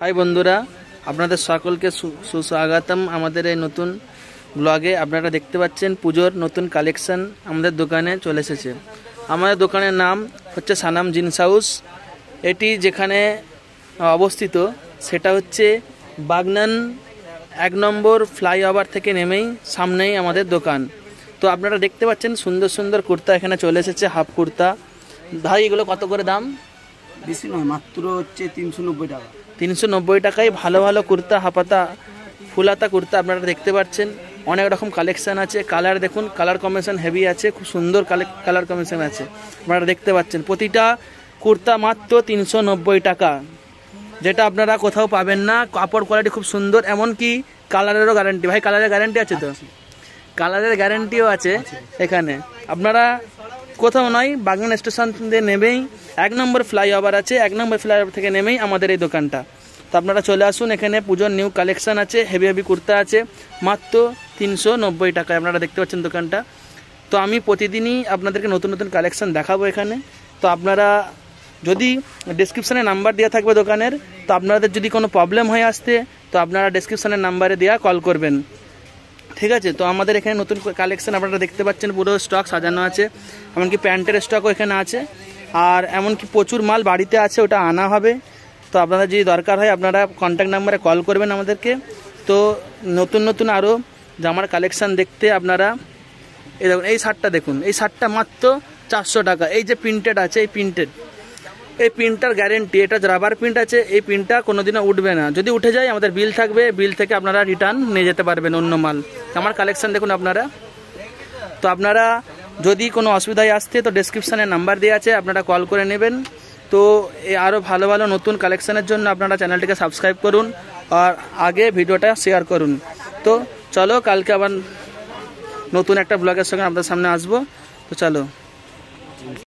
High বন্ধুরা, আপনাদের সকলকে সুস্বাগতম আমাদের এই নতুন ব্লগে। আপনারা দেখতে পাচ্ছেন পুজোর নতুন কালেকশন আমাদের দোকানে চলে এসেছে। আমাদের দোকানের নাম হচ্ছে সানাম জিন্স হাউস। এটি যেখানে অবস্থিত সেটা হচ্ছে বাগনান 1 নম্বর ফ্লাইওভার থেকে নেমেই সামনেই আমাদের দোকান। তো আপনারা দেখতে পাচ্ছেন সুন্দর সুন্দর কুর্তা এখানে চলে এসেছে, হাফ কুর্তা। ভাই এগুলো কত করে দাম? বেশি নয়, মাত্র হচ্ছে 390 টাকা। 390 টাকায় ভালো ভালো কুর্তা, হাফাতা ফুলাতা কুর্তা আপনারা দেখতে পাচ্ছেন। অনেক রকম কালেকশন আছে। কালার দেখুন, কালার কম্বিনেশন হেভি আছে, খুব সুন্দর কালার কম্বিনেশন আছে। আপনারা দেখতে পাচ্ছেন প্রতিটা কুর্তা মাত্র 390 টাকা, যেটা আপনারা কোথাও পাবেন না। কাপড় কোয়ালিটি খুব সুন্দর, এমনকি কালারেরও গ্যারান্টি। ভাই কালারের গ্যারান্টি আছে তো? কালারের গ্যারান্টিও আছে এখানে। আপনারা কোথাও নয়, বাগনান স্টেশন থেকে নেমেই 1 নম্বর ফ্লাইওভার আছে, 1 নম্বর ফ্লাইওভার থেকে নেমেই আমাদের এই দোকানটা। তো আপনারা চলে আসুন, এখানে পুজোর নিউ কালেকশন আছে, হেভি হেভি কুর্তা আছে মাত্র 390 টাকায়। আপনারা দেখতে পাচ্ছেন দোকানটা। তো আমি প্রতিদিনই আপনাদেরকে নতুন নতুন কালেকশন দেখাবো এখানে। তো আপনারা যদি ডেসক্রিপশানে নাম্বার দেওয়া থাকবে দোকানের, তো আপনাদের যদি কোনো প্রবলেম হয়ে আসতে, তো আপনারা ডেসক্রিপশানের নাম্বারে দেওয়া কল করবেন, ঠিক আছে? তো আমাদের এখানে নতুন কালেকশন আপনারা দেখতে পাচ্ছেন, পুরো স্টক সাজানো আছে, এমনকি প্যান্টের স্টকও এখানে আছে। আর এমনকি প্রচুর মাল বাড়িতে আছে, ওটা আনা হবে। তো আপনাদের যদি দরকার হয় আপনারা কন্ট্যাক্ট নাম্বারে কল করবেন আমাদেরকে। তো নতুন নতুন আরও জামার কালেকশান দেখতে আপনারা এই দেখুন, এই শার্টটা দেখুন, এই শার্টটা মাত্র 400 টাকা। এই যে প্রিন্টেড আছে, এই প্রিন্টটার গ্যারেন্টি, এটা রাবার প্রিন্ট আছে, এই প্রিন্টটা কোনোদিনও উঠবে না। যদি উঠে যায় আমাদের বিল থাকবে, বিল থেকে আপনারা রিটার্ন নিয়ে যেতে পারবেন অন্য মাল। আমার কালেকশান দেখুন আপনারা। তো আপনারা যদি কোনো অসুবিধায় আসতে, তো ডেসক্রিপশানে নাম্বার দেওয়া আছে, আপনারা কল করে নেবেন। তো আরও ভালো ভালো নতুন কালেকশানের জন্য আপনারা চ্যানেলটিকে সাবস্ক্রাইব করুন আর আগে ভিডিওটা শেয়ার করুন। তো চলো, কালকে আবার নতুন একটা ব্লগের সঙ্গে আপনাদের সামনে আসবো। তো চলো।